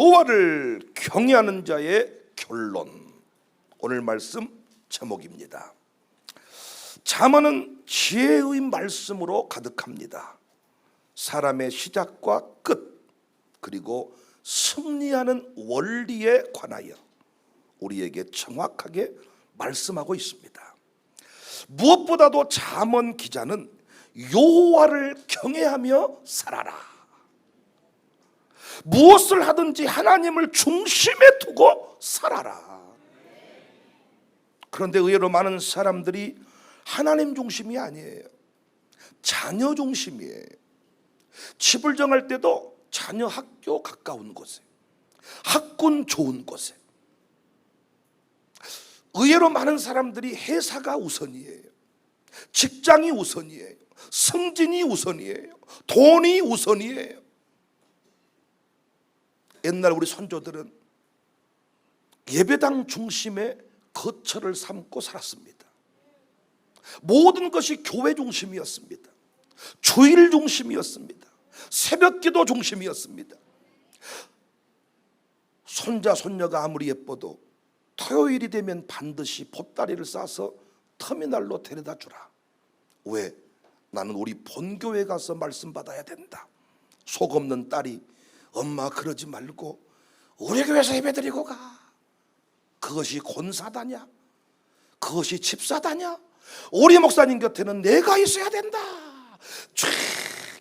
여호와를 경외하는 자의 결론, 오늘 말씀 제목입니다. 잠언은 지혜의 말씀으로 가득합니다. 사람의 시작과 끝, 그리고 승리하는 원리에 관하여 우리에게 정확하게 말씀하고 있습니다. 무엇보다도 잠언 기자는 여호와를 경외하며 살아라, 무엇을 하든지 하나님을 중심에 두고 살아라. 그런데 의외로 많은 사람들이 하나님 중심이 아니에요. 자녀 중심이에요. 집을 정할 때도 자녀 학교 가까운 곳에, 학군 좋은 곳에. 의외로 많은 사람들이 회사가 우선이에요. 직장이 우선이에요. 승진이 우선이에요. 돈이 우선이에요. 옛날 우리 선조들은 예배당 중심의 거처를 삼고 살았습니다. 모든 것이 교회 중심이었습니다. 주일 중심이었습니다. 새벽기도 중심이었습니다. 손자 손녀가 아무리 예뻐도 토요일이 되면 반드시 보따리를 싸서 터미널로 데려다 주라. 왜? 나는 우리 본교회 가서 말씀 받아야 된다. 속 없는 딸이 엄마 그러지 말고 우리 교회에서 예배드리고 가. 그것이 권사다냐? 그것이 집사다냐? 우리 목사님 곁에는 내가 있어야 된다.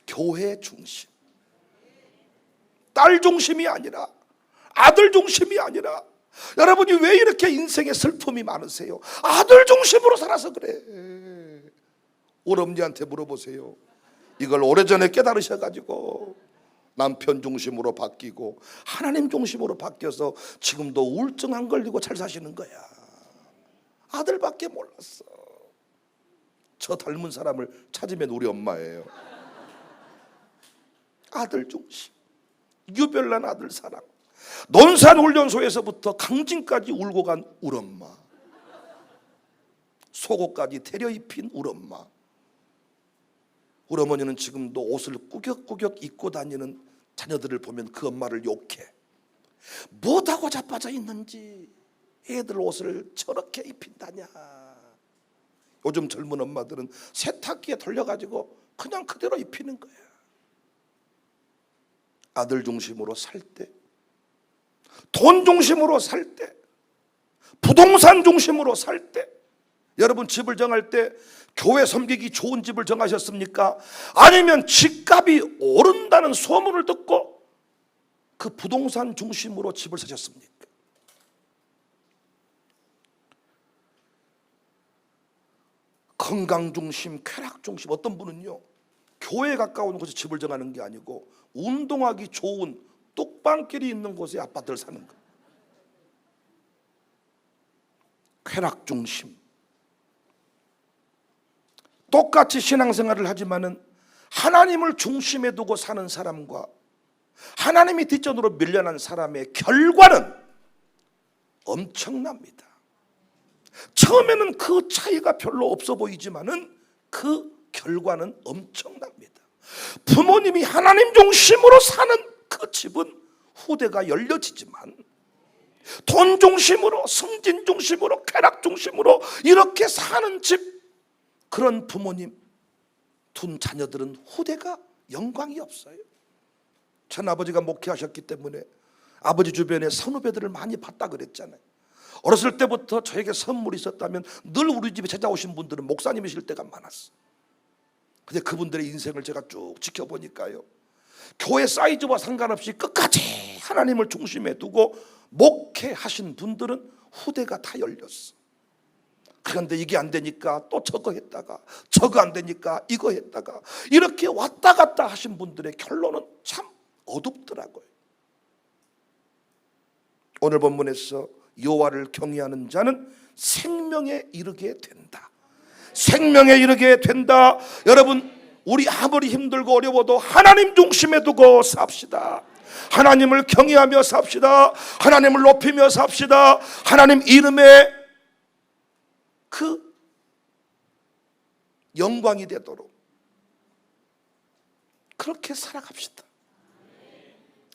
교회 중심, 딸 중심이 아니라, 아들 중심이 아니라. 여러분이 왜 이렇게 인생에 슬픔이 많으세요? 아들 중심으로 살아서 그래. 우리 엄니한테 물어보세요. 이걸 오래전에 깨달으셔가지고 남편 중심으로 바뀌고 하나님 중심으로 바뀌어서 지금도 우울증 안 걸리고 잘 사시는 거야. 아들밖에 몰랐어. 저 닮은 사람을 찾으면 우리 엄마예요. 아들 중심, 유별난 아들 사랑. 논산훈련소에서부터 강진까지 울고 간 우리 엄마, 속옷까지 데려 입힌 우리 엄마. 우리 어머니는 지금도 옷을 꾸역꾸역 입고 다니는 자녀들을 보면 그 엄마를 욕해. 뭐하고 자빠져 있는지 애들 옷을 저렇게 입힌다냐. 요즘 젊은 엄마들은 세탁기에 돌려가지고 그냥 그대로 입히는 거야. 아들 중심으로 살 때, 돈 중심으로 살 때, 부동산 중심으로 살 때. 여러분 집을 정할 때 교회 섬기기 좋은 집을 정하셨습니까? 아니면 집값이 오른다는 소문을 듣고 그 부동산 중심으로 집을 사셨습니까? 건강 중심, 쾌락 중심. 어떤 분은요, 교회에 가까운 곳에 집을 정하는 게 아니고 운동하기 좋은 뚝방길이 있는 곳에 아파트를 사는 거예요. 쾌락 중심. 똑같이 신앙생활을 하지만은 하나님을 중심에 두고 사는 사람과 하나님이 뒷전으로 밀려난 사람의 결과는 엄청납니다. 처음에는 그 차이가 별로 없어 보이지만은 그 결과는 엄청납니다. 부모님이 하나님 중심으로 사는 그 집은 후대가 열려지지만 돈 중심으로, 승진 중심으로, 쾌락 중심으로 이렇게 사는 집, 그런 부모님 둔 자녀들은 후대가 영광이 없어요. 전 아버지가 목회하셨기 때문에 아버지 주변에 선후배들을 많이 봤다 그랬잖아요. 어렸을 때부터 저에게 선물이 있었다면 늘 우리 집에 찾아오신 분들은 목사님이실 때가 많았어요. 근데 그분들의 인생을 제가 쭉 지켜보니까요, 교회 사이즈와 상관없이 끝까지 하나님을 중심에 두고 목회하신 분들은 후대가 다 열렸어. 그런데 이게 안 되니까 또 저거 했다가, 저거 안 되니까 이거 했다가, 이렇게 왔다 갔다 하신 분들의 결론은 참 어둡더라고요. 오늘 본문에서 여호와를 경외하는 자는 생명에 이르게 된다. 생명에 이르게 된다. 여러분, 우리 아무리 힘들고 어려워도 하나님 중심에 두고 삽시다. 하나님을 경외하며 삽시다. 하나님을 높이며 삽시다. 하나님 이름에 그 영광이 되도록 그렇게 살아갑시다.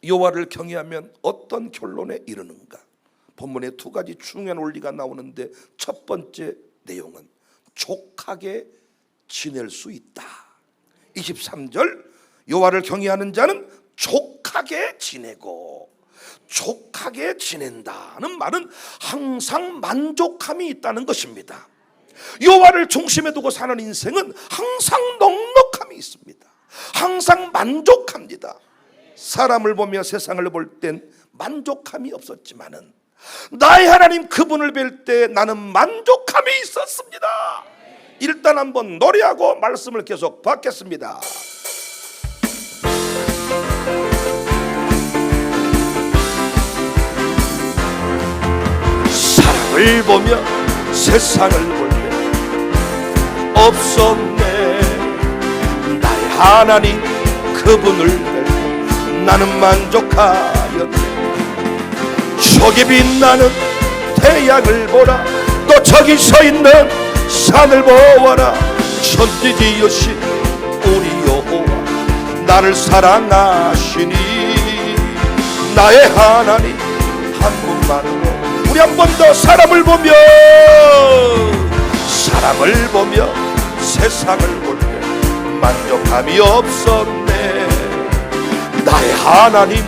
여호와를 경외하면 어떤 결론에 이르는가? 본문에 두 가지 중요한 원리가 나오는데, 첫 번째 내용은 족하게 지낼 수 있다. 23절, 여호와를 경외하는 자는 족하게 지내고, 족하게 지낸다는 말은 항상 만족함이 있다는 것입니다. 여호와를 중심에 두고 사는 인생은 항상 넉넉함이 있습니다. 항상 만족합니다. 사람을 보며 세상을 볼 땐 만족함이 없었지만은 나의 하나님 그분을 뵐 때 나는 만족함이 있었습니다. 일단 한번 노래하고 말씀을 계속 받겠습니다. 사람을 보며 세상을 볼 때 없었네. 나의 하나님 그분을 뵐 나는 만족하였네. 저기 빛나는 태양을 보라, 또 저기 서 있는 산을 보아라. 천지 지으신 우리 여호와 나를 사랑하시니, 나의 하나님 한 분만으로. 우리 한 번 더 사람을 보며 세상을 볼 때 만족함이 없었네. 나의 하나님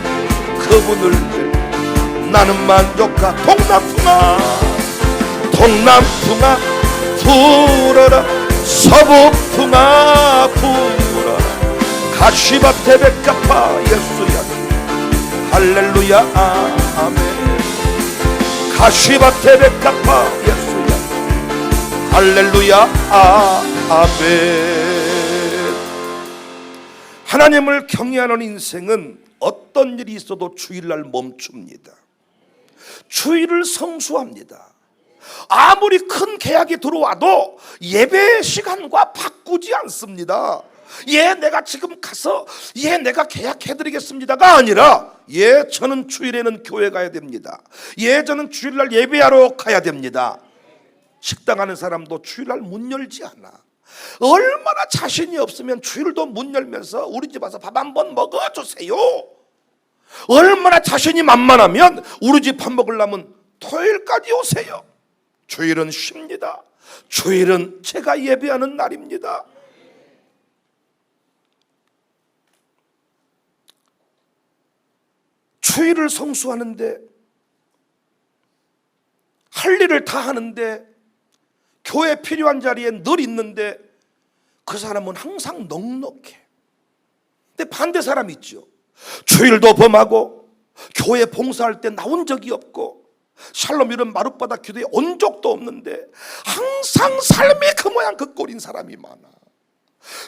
그분을 뵈 나는 만족하. 동남풍아 불어라, 서북풍아 불어라. 가시밭에 백합화 예수야 할렐루야 아멘. 가시밭에 백합화 예수야 할렐루야 아멘. 하나님을 경외하는 인생은 어떤 일이 있어도 주일날 멈춥니다. 주일을 성수합니다. 아무리 큰 계약이 들어와도 예배 시간과 바꾸지 않습니다. 내가 지금 가서 내가 계약해드리겠습니다가 아니라, 저는 주일에는 교회 가야 됩니다. 저는 주일날 예배하러 가야 됩니다. 식당 하는 사람도 주일날 문 열지 않아. 얼마나 자신이 없으면 주일도 문 열면서 우리 집 와서 밥 한번 먹어주세요. 얼마나 자신이 만만하면 우리 집 밥 먹으려면 토요일까지 오세요. 주일은 쉽니다. 주일은 제가 예배하는 날입니다. 주일을 성수하는데, 할 일을 다 하는데, 교회 필요한 자리에 늘 있는데 그 사람은 항상 넉넉해. 근데 반대 사람이 있죠. 주일도 범하고 교회 봉사할 때 나온 적이 없고 샬롬 이런 마룻바닥 기도에 온 적도 없는데 항상 삶이 그 모양 그 꼴인 사람이 많아.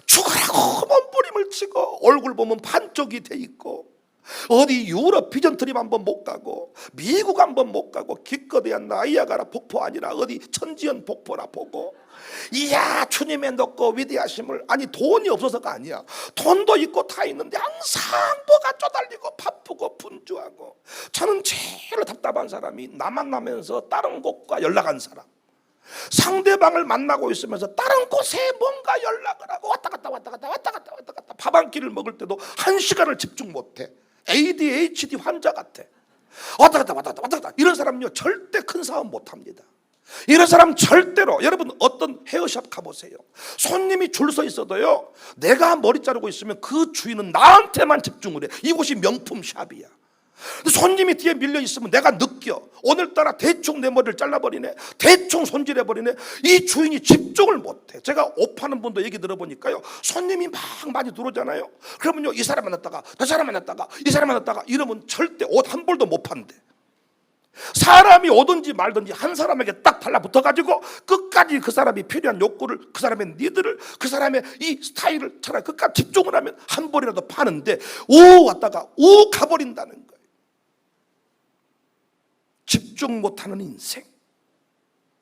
죽으라고 몸부림을 치고 얼굴 보면 반쪽이 돼 있고, 어디 유럽 비전 트립 한번 못 가고 미국 한번 못 가고 기껏해야 나이아가라 폭포 아니라 어디 천지연 폭포나 보고, 이야 주님의 높고 위대하심을. 아니 돈이 없어서가 아니야. 돈도 있고 다 있는데 항상 뭐가 쪼달리고 바쁘고 분주하고. 저는 제일 답답한 사람이 나 만나면서 다른 곳과 연락한 사람, 상대방을 만나고 있으면서 다른 곳에 뭔가 연락을 하고 왔다 갔다 밥 한 끼를 먹을 때도 1시간을 집중 못해. ADHD 환자 같아. 왔다 갔다. 이런 사람은요 절대 큰 사업 못합니다. 이런 사람 절대로, 여러분 어떤 헤어샵 가보세요. 손님이 줄 서 있어도요, 내가 머리 자르고 있으면 그 주인은 나한테만 집중을 해. 이곳이 명품 샵이야. 손님이 뒤에 밀려 있으면 내가 느껴. 오늘따라 대충 내 머리를 잘라버리네, 대충 손질해버리네. 이 주인이 집중을 못해. 제가 옷 파는 분도 얘기 들어보니까요, 손님이 막 많이 들어오잖아요. 그러면요 이 사람 만났다가 저 사람 만났다가 이 사람 만났다가 이러면 절대 옷 한 벌도 못 판대. 사람이 오든지 말든지 한 사람에게 딱 달라붙어가지고 끝까지 그 사람이 필요한 욕구를, 그 사람의 니드를, 그 사람의 이 스타일을 차라리 끝까지 집중을 하면 한 벌이라도 파는데 오 왔다가 오 가버린다는 거예요. 집중 못하는 인생,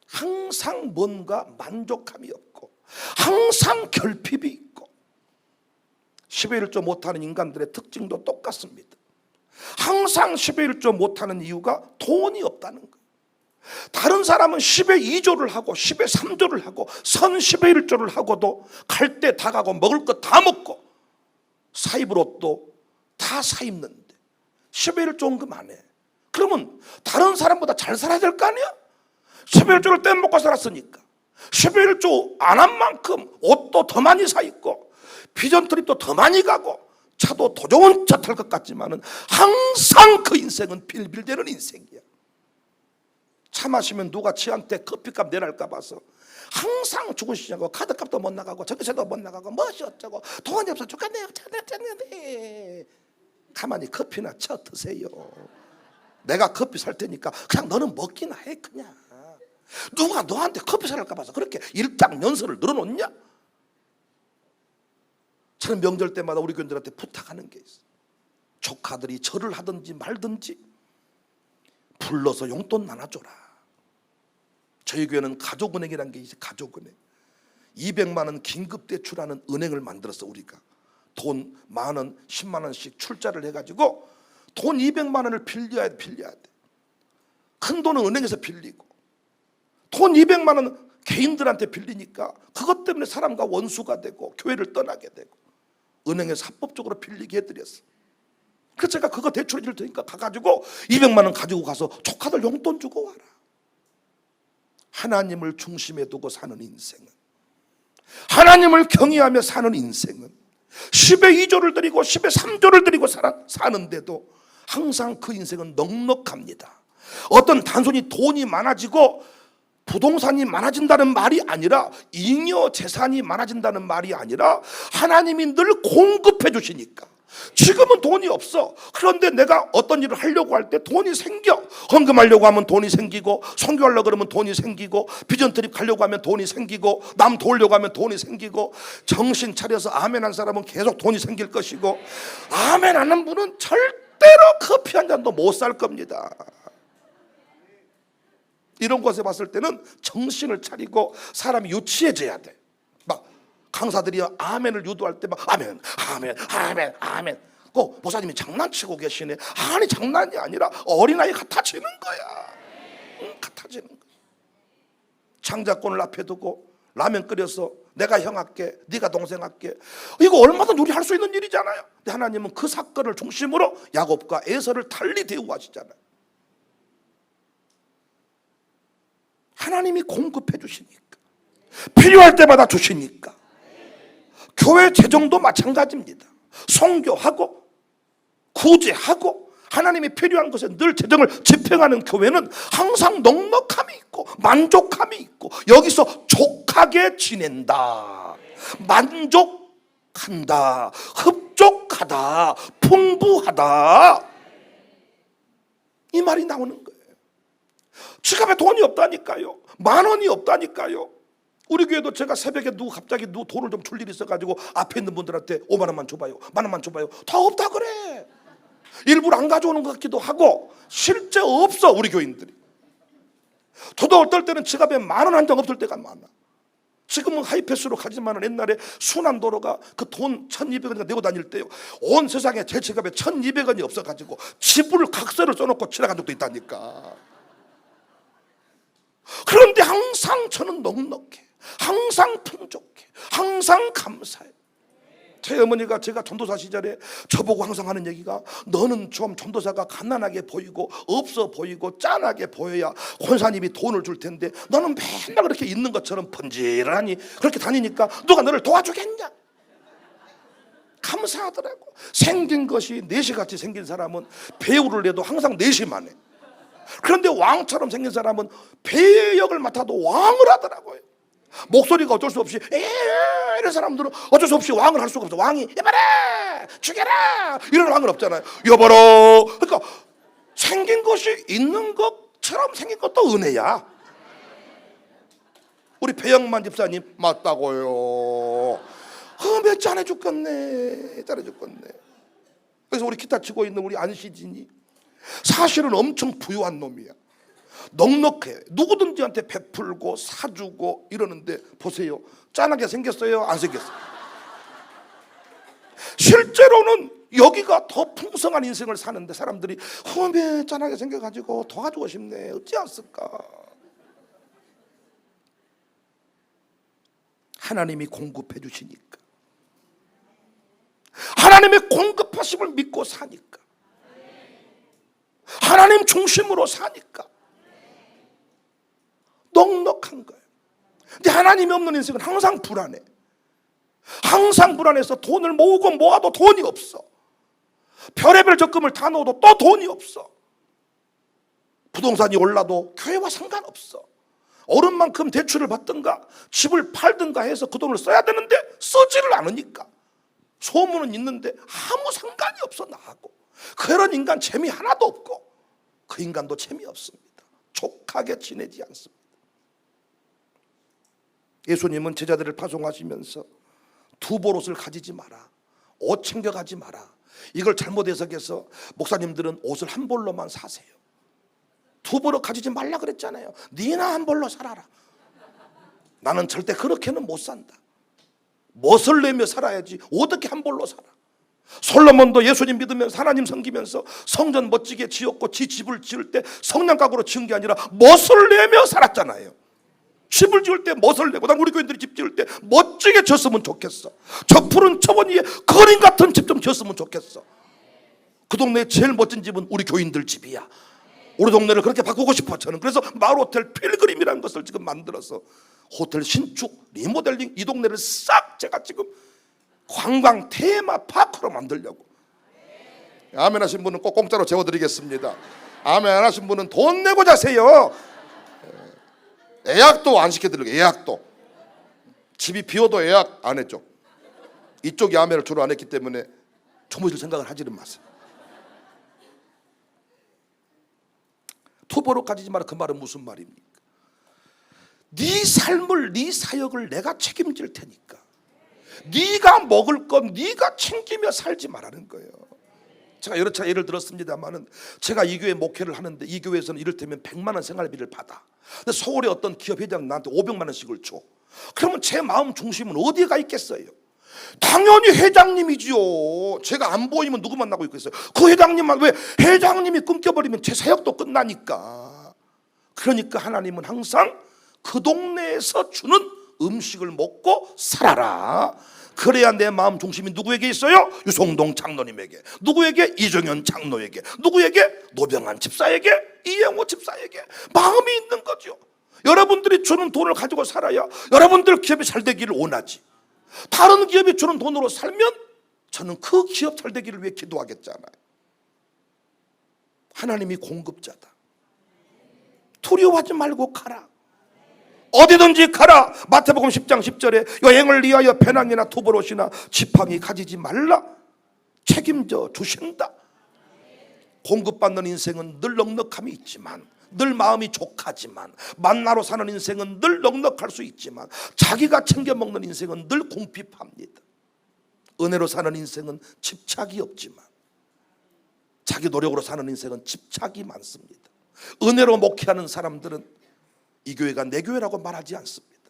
항상 뭔가 만족함이 없고 항상 결핍이 있고. 10의 1조 못하는 인간들의 특징도 똑같습니다. 항상 10의 1조 못하는 이유가 돈이 없다는 거예요. 다른 사람은 10의 2조를 하고 10의 3조를 하고 선 10의 1조를 하고도 갈 때 다 가고 먹을 거 다 먹고 사 입을 옷도 다 사 입는데 10의 1조 헌금 안 해. 그러면 다른 사람보다 잘 살아야 될 거 아니야? 10의 1조를 떼먹고 살았으니까 10의 1조 안 한 만큼 옷도 더 많이 사 입고 비전 트립도 더 많이 가고 차도 더 좋은 차 탈 것 같지만은 항상 그 인생은 빌빌대는 인생이야. 차 마시면 누가 지한테 커피값 내랄까 봐서 항상 죽으시냐고 카드값도 못 나가고 전기세도 못 나가고 뭐시 어쩌고 돈이 없어 죽겠네요. 가만히 커피나 쳐 드세요. 내가 커피 살 테니까 그냥 너는 먹기나 해. 그냥 누가 너한테 커피 사랄까 봐서 그렇게 일당 연설을 늘어놓냐? 저는 명절 때마다 우리 교인들한테 부탁하는 게 있어. 조카들이 절을 하든지 말든지 불러서 용돈 나눠줘라. 저희 교회는 가족은행이라는 게 있어요. 가족은행 200만 원 긴급대출하는 은행을 만들었어. 우리가 돈 만 원, 10만 원씩 출자를 해가지고 돈 200만 원을 빌려야 돼. 큰 돈은 은행에서 빌리고 돈 200만 원 개인들한테 빌리니까 그것 때문에 사람과 원수가 되고 교회를 떠나게 되고 은행에서 합법적으로 빌리게 해드렸어. 그래서 제가 그거 대출해 줄 테니까 가가지고 200만 원 가지고 가서 조카들 용돈 주고 와라. 하나님을 중심에 두고 사는 인생은, 하나님을 경외하며 사는 인생은 10의 2조를 드리고 10의 3조를 드리고 사는데도 항상 그 인생은 넉넉합니다. 어떤 단순히 돈이 많아지고 부동산이 많아진다는 말이 아니라 잉여 재산이 많아진다는 말이 아니라 하나님이 늘 공급해 주시니까. 지금은 돈이 없어. 그런데 내가 어떤 일을 하려고 할 때 돈이 생겨. 헌금하려고 하면 돈이 생기고, 선교하려고 그러면 돈이 생기고, 비전 트립 가려고 하면 돈이 생기고, 남 도우려고 하면 돈이 생기고, 정신 차려서 아멘 한 사람은 계속 돈이 생길 것이고, 아멘 하는 분은 절대로 커피 한 잔도 못 살 겁니다. 이런 곳에 봤을 때는 정신을 차리고 사람이 유치해져야 돼. 막 강사들이 아멘을 유도할 때 막 아멘, 아멘, 아멘, 아멘. 꼭 목사님이 장난치고 계시네. 아니 장난이 아니라 어린아이 같아지는 거야. 같아지는 거야. 장자권을 앞에 두고 라면 끓여서 내가 형 할게, 네가 동생 할게. 이거 얼마든지 우리 할 수 있는 일이잖아요. 근데 하나님은 그 사건을 중심으로 야곱과 에서를 달리 대우하시잖아요. 하나님이 공급해 주시니까, 필요할 때마다 주시니까. 교회 재정도 마찬가지입니다. 선교하고 구제하고 하나님이 필요한 것에 늘 재정을 집행하는 교회는 항상 넉넉함이 있고 만족함이 있고 여기서 족하게 지낸다, 만족한다, 흡족하다, 풍부하다, 이 말이 나오는 거예요. 지갑에 돈이 없다니까요. 만 원이 없다니까요. 우리 교회도 제가 새벽에 갑자기 돈을 좀 줄 일이 있어가지고 앞에 있는 분들한테 5만 원만 줘봐요, 만 원만 줘봐요. 다 없다 그래. 일부러 안 가져오는 것 같기도 하고 실제 없어. 우리 교인들이. 저도 어떨 때는 지갑에 만 원 한 장 없을 때가 많아. 지금은 하이패스로 가지만 옛날에 순환도로가 그 돈 1200원인가 내고 다닐 때요, 온 세상에 제 지갑에 1200원이 없어가지고 지불 각서를 써놓고 지나간 적도 있다니까. 그런데 항상 저는 넉넉해, 항상 풍족해, 항상 감사해. 제 어머니가 제가 전도사 시절에 저보고 항상 하는 얘기가, 너는 좀 전도사가 가난하게 보이고 없어 보이고 짠하게 보여야 권사님이 돈을 줄 텐데 너는 맨날 그렇게 있는 것처럼 번지르하니 그렇게 다니니까 누가 너를 도와주겠냐. 감사하더라고. 생긴 것이 내시같이 생긴 사람은 배우를 내도 항상 내시만 해. 그런데 왕처럼 생긴 사람은 배역을 맡아도 왕을 하더라고요. 목소리가 어쩔 수 없이 이런 사람들은 어쩔 수 없이 왕을 할 수가 없어. 왕이 여봐라 죽여라 이런 왕은 없잖아요. 여봐라. 그러니까 생긴 것이 있는 것처럼 생긴 것도 은혜야. 우리 배영만 집사님 맞다고요. 몇 잘해 죽겠네, 잘해 죽겠네. 그래서 우리 기타 치고 있는 우리 안시진이 사실은 엄청 부유한 놈이야. 넉넉해. 누구든지한테 베풀고 사주고 이러는데 보세요. 짠하게 생겼어요, 안 생겼어요? 실제로는 여기가 더 풍성한 인생을 사는데 사람들이 왜 짠하게 생겨가지고 도와주고 싶네, 어찌 않을까? 하나님이 공급해 주시니까, 하나님의 공급하심을 믿고 사니까 하나님 중심으로 사니까 넉넉한 거예요. 근데 하나님이 없는 인생은 항상 불안해. 항상 불안해서 돈을 모으고 모아도 돈이 없어. 별의별 적금을 다 넣어도 또 돈이 없어. 부동산이 올라도 교회와 상관없어. 어른만큼 대출을 받든가 집을 팔든가 해서 그 돈을 써야 되는데 쓰지를 않으니까 소문은 있는데 아무 상관이 없어 나하고. 그런 인간 재미 하나도 없고 그 인간도 재미없습니다. 족하게 지내지 않습니다. 예수님은 제자들을 파송하시면서 두보롯을 가지지 마라, 옷 챙겨가지 마라, 이걸 잘못 해석해서 목사님들은 옷을 한 벌로만 사세요. 두 벌을 가지지 말라 그랬잖아요. 니나 한 벌로 살아라. 나는 절대 그렇게는 못 산다. 멋을 내며 살아야지 어떻게 한 벌로 살아. 솔로몬도 예수님 믿으면서 하나님 섬기면서 성전 멋지게 지었고 지 집을 지을 때 성냥가구로 지은 게 아니라 멋을 내며 살았잖아요. 집을 지을 때 멋을 내고, 난 우리 교인들이 집 지을 때 멋지게 지었으면 좋겠어. 저 푸른 초원 위에 그림 같은 집 좀 지었으면 좋겠어. 그 동네에 제일 멋진 집은 우리 교인들 집이야. 우리 동네를 그렇게 바꾸고 싶어 저는. 그래서 마을호텔 필그림이라는 것을 지금 만들어서 호텔 신축, 리모델링, 이 동네를 싹 제가 지금 관광 테마파크로 만들려고. 아멘 하신 분은 꼭 공짜로 재워드리겠습니다. 아멘 안 하신 분은 돈 내고 자세요. 예약도 안 시켜드리고, 예약도. 집이 비어도 예약 안 했죠. 이쪽이 아멘을 주로 안 했기 때문에 주무실 생각을 하지는 마세요. 투보로 가지지 마라. 그 말은 무슨 말입니까? 네 삶을, 네 사역을 내가 책임질 테니까 네가 먹을 건 네가 챙기며 살지 말라는 거예요. 제가 여러 차례 예를 들었습니다만은, 제가 이 교회 목회를 하는데 이 교회에서는 이를테면 100만 원 생활비를 받아. 근데 서울의 어떤 기업 회장 나한테 500만 원씩을 줘. 그러면 제 마음 중심은 어디에 가 있겠어요? 당연히 회장님이지요. 제가 안 보이면 누구 만나고 있겠어요? 그 회장님만. 왜? 회장님이 끊겨버리면 제 사역도 끝나니까. 그러니까 하나님은 항상 그 동네에서 주는 음식을 먹고 살아라. 그래야 내 마음 중심이 누구에게 있어요? 유성동 장로님에게, 누구에게? 이정현 장로에게, 누구에게? 노병한 집사에게, 이영호 집사에게 마음이 있는 거죠. 여러분들이 주는 돈을 가지고 살아야 여러분들 기업이 잘 되기를 원하지. 다른 기업이 주는 돈으로 살면 저는 그 기업 잘 되기를 위해 기도하겠잖아요. 하나님이 공급자다. 두려워하지 말고 가라. 어디든지 가라. 마태복음 10장 10절에 여행을 위하여 배낭이나 투보롯이나 지팡이 가지지 말라. 책임져 주신다. 공급받는 인생은 늘 넉넉함이 있지만, 늘 마음이 족하지만, 만나로 사는 인생은 늘 넉넉할 수 있지만, 자기가 챙겨 먹는 인생은 늘 궁핍합니다. 은혜로 사는 인생은 집착이 없지만, 자기 노력으로 사는 인생은 집착이 많습니다. 은혜로 목회하는 사람들은 이 교회가 내 교회라고 말하지 않습니다.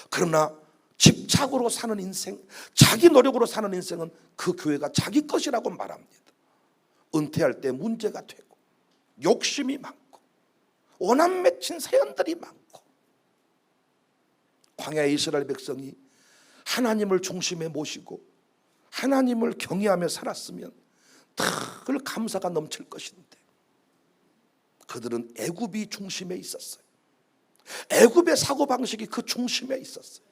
그러나 집착으로 사는 인생, 자기 노력으로 사는 인생은 그 교회가 자기 것이라고 말합니다. 은퇴할 때 문제가 되고, 욕심이 많고, 원한 맺힌 사연들이 많고. 광야의 이스라엘 백성이 하나님을 중심에 모시고 하나님을 경외하며 살았으면 늘 감사가 넘칠 것인데, 그들은 애굽이 중심에 있었어요. 애굽의 사고방식이 그 중심에 있었어요.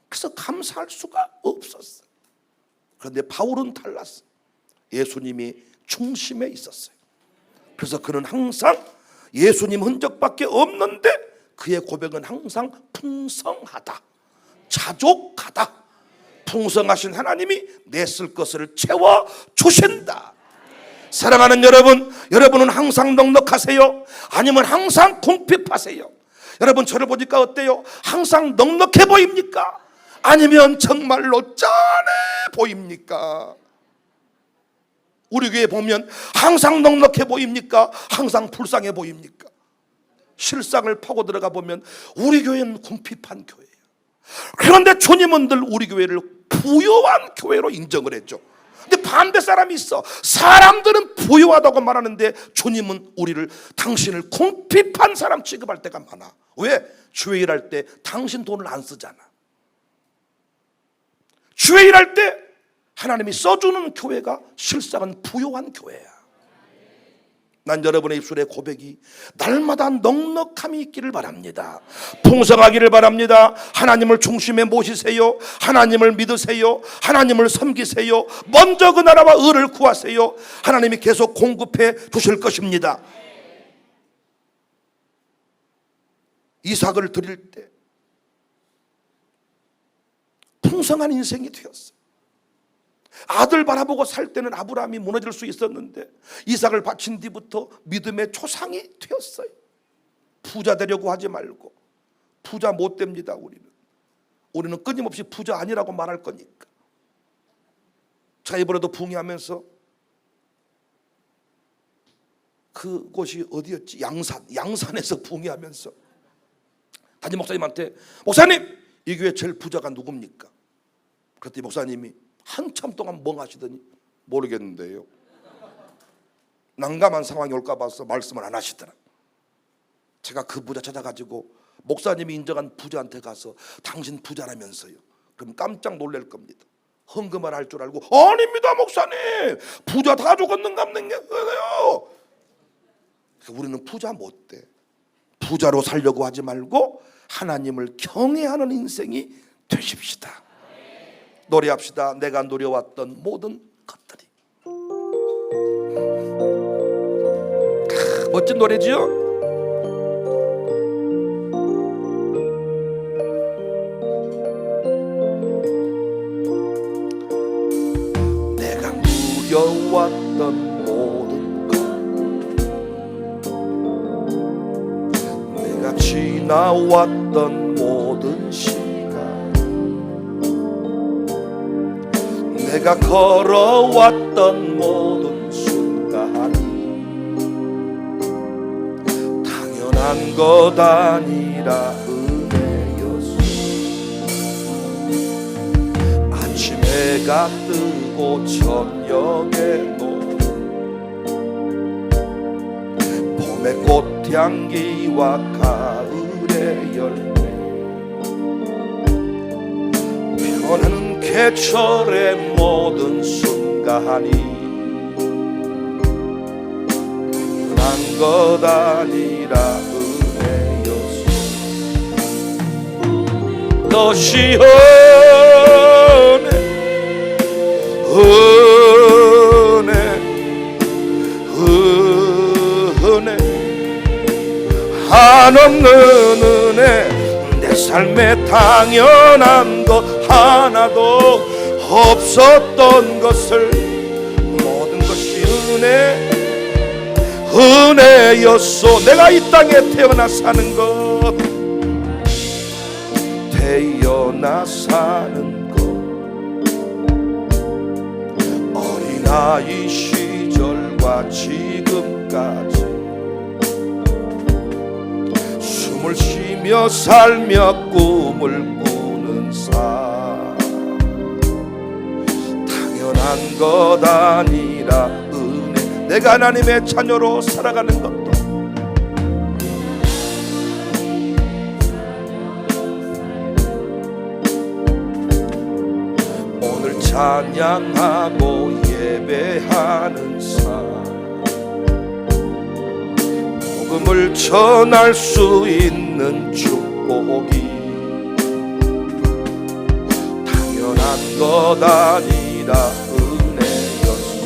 그래서 감사할 수가 없었어요. 그런데 바울은 달랐어요. 예수님이 중심에 있었어요. 그래서 그는 항상 예수님 흔적밖에 없는데 그의 고백은 항상 풍성하다, 자족하다. 풍성하신 하나님이 내 쓸 것을 채워주신다. 사랑하는 여러분, 여러분은 항상 넉넉하세요? 아니면 항상 궁핍하세요? 여러분 저를 보니까 어때요? 항상 넉넉해 보입니까? 아니면 정말로 짠해 보입니까? 우리 교회 보면 항상 넉넉해 보입니까? 항상 불쌍해 보입니까? 실상을 파고 들어가 보면 우리 교회는 궁핍한 교회예요. 그런데 주님은 늘 우리 교회를 부유한 교회로 인정을 했죠. 근데 반대 사람이 있어. 사람들은 부유하다고 말하는데 주님은 우리를, 당신을 궁핍한 사람 취급할 때가 많아. 왜? 주의 일할 때 당신 돈을 안 쓰잖아. 주의 일할 때 하나님이 써주는 교회가 실상은 부유한 교회야. 난 여러분의 입술의 고백이 날마다 넉넉함이 있기를 바랍니다. 풍성하기를 바랍니다. 하나님을 중심에 모시세요. 하나님을 믿으세요. 하나님을 섬기세요. 먼저 그 나라와 의를 구하세요. 하나님이 계속 공급해 주실 것입니다. 이삭을 드릴 때 풍성한 인생이 되었어요. 아들 바라보고 살 때는 아브라함이 무너질 수 있었는데 이삭을 바친 뒤부터 믿음의 초상이 되었어요. 부자 되려고 하지 말고, 부자 못 됩니다. 우리는 끊임없이 부자 아니라고 말할 거니까. 자, 이번에도 붕괴하면서 그곳이 어디였지? 양산에서 붕괴하면서 담임 목사님한테, 목사님, 이 교회 제일 부자가 누굽니까? 그랬더니 목사님이 한참 동안 멍하시더니 모르겠는데요. 난감한 상황이 올까 봐서 말씀을 안 하시더라. 제가 그 부자 찾아가지고 목사님이 인정한 부자한테 가서 당신 부자라면서요. 그럼 깜짝 놀랄 겁니다. 헌금을 할 줄 알고, 아닙니다 목사님, 부자 다 죽었는가 없는가요? 우리는 부자 못 돼. 부자로 살려고 하지 말고 하나님을 경외하는 인생이 되십시다. 노래합시다. 내가 누려왔던 모든 것들이. 멋진 노래지요? 내가 누려왔던 모든 것, 내가 지나왔던 모든 시간, 내가 걸어왔던 모든 순간이 당연한 것 아니라 은혜였어. 아침 해가 뜨고 저녁에 노는 봄의 꽃향기와 가을의 열매, 변하는 계절의 모든 순간이 흔한 것 아니라 은혜였어. 너 시원해 은혜 한없는 은혜, 내 삶에 당연한 것 하나도 없었던 것을 모든 것이 은혜였소. 내가 이 땅에 태어나 사는 것, 태어나 사는 것, 어린아이 시절과 지금까지 숨을 쉬며 살며 꿈을 꾸는 삶, 당연한 것 아니라 은혜. 내가 하나님의 자녀로 살아가는 것도 오늘 찬양하고 예배하는 삶, 복음을 전할 수 있는 축복이 당연한 것 아니라 은혜였소.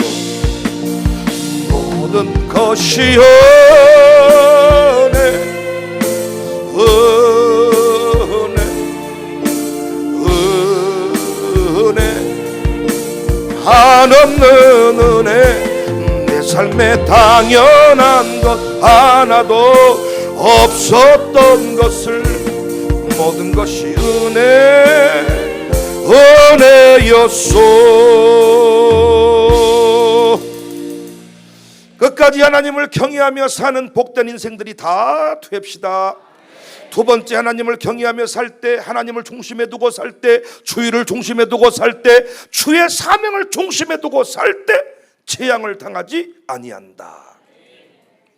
모든 것이 은혜 한없는 은혜, 내 삶에 당연한 것 하나도 없었던 것을 모든 것이 은혜였소. 끝까지 하나님을 경외하며 사는 복된 인생들이 다 됩시다. 두 번째, 하나님을 경외하며 살 때, 하나님을 중심에 두고 살 때, 주의를 중심에 두고 살 때, 주의 사명을 중심에 두고 살 때 재앙을 당하지 아니한다.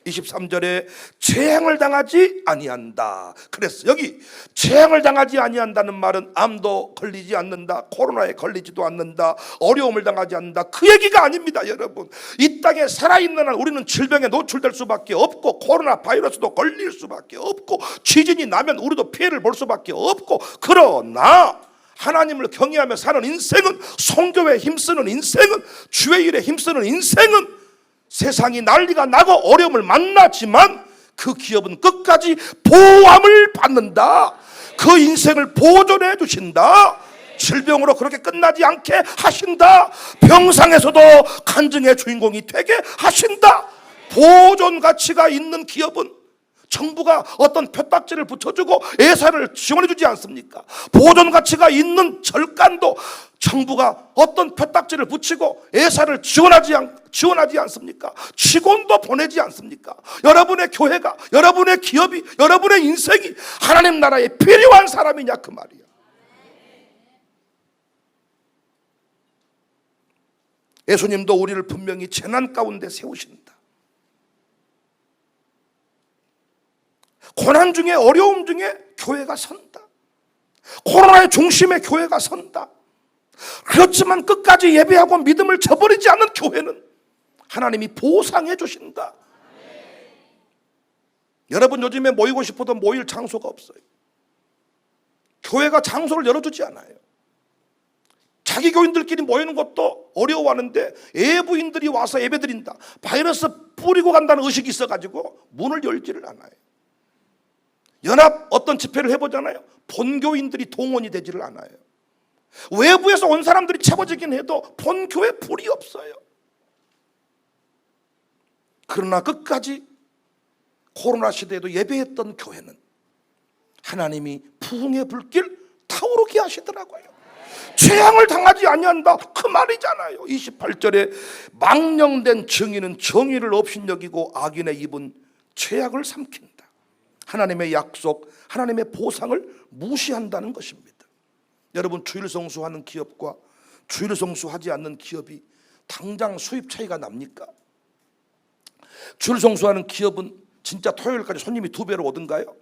23절에 재앙을 당하지 아니한다 그랬어. 여기 재앙을 당하지 아니한다는 말은 암도 걸리지 않는다, 코로나에 걸리지도 않는다, 어려움을 당하지 않는다, 그 얘기가 아닙니다. 여러분, 이 땅에 살아있는 한 우리는 질병에 노출될 수밖에 없고, 코로나 바이러스도 걸릴 수밖에 없고, 지진이 나면 우리도 피해를 볼 수밖에 없고, 그러나 하나님을 경외하며 사는 인생은, 성교에 힘쓰는 인생은, 주의 일에 힘쓰는 인생은 세상이 난리가 나고 어려움을 만나지만 그 기업은 끝까지 보호함을 받는다. 그 인생을 보존해 주신다. 질병으로 그렇게 끝나지 않게 하신다. 병상에서도 간증의 주인공이 되게 하신다. 보존 가치가 있는 기업은 정부가 어떤 표딱지를 붙여주고 예산을 지원해 주지 않습니까? 보존 가치가 있는 절간도 정부가 어떤 표딱지를 붙이고 예산을 지원하지 않습니까? 직원도 보내지 않습니까? 여러분의 교회가, 여러분의 기업이, 여러분의 인생이 하나님 나라에 필요한 사람이냐 그 말이야. 예수님도 우리를 분명히 재난 가운데 세우신다. 고난 중에, 어려움 중에 교회가 선다. 코로나의 중심에 교회가 선다. 그렇지만 끝까지 예배하고 믿음을 저버리지 않는 교회는 하나님이 보상해 주신다. 여러분, 요즘에 모이고 싶어도 모일 장소가 없어요. 교회가 장소를 열어주지 않아요. 자기 교인들끼리 모이는 것도 어려워하는데 외부인들이 와서 예배드린다, 바이러스 뿌리고 간다는 의식이 있어가지고 문을 열지를 않아요. 연합 어떤 집회를 해보잖아요. 본교인들이 동원이 되지를 않아요. 외부에서 온 사람들이 채워지긴 해도 본교에 불이 없어요. 그러나 끝까지 코로나 시대에도 예배했던 교회는 하나님이 부흥의 불길 타오르게 하시더라고요. 재앙을 당하지 아니한다 그 말이잖아요. 28절에 망령된 증인은 정의를 업신여기고 악인의 입은 죄악을 삼킨다. 하나님의 약속, 하나님의 보상을 무시한다는 것입니다. 여러분, 주일 성수하는 기업과 주일 성수하지 않는 기업이 당장 수입 차이가 납니까? 주일 성수하는 기업은 진짜 토요일까지 손님이 2배로 오던가요?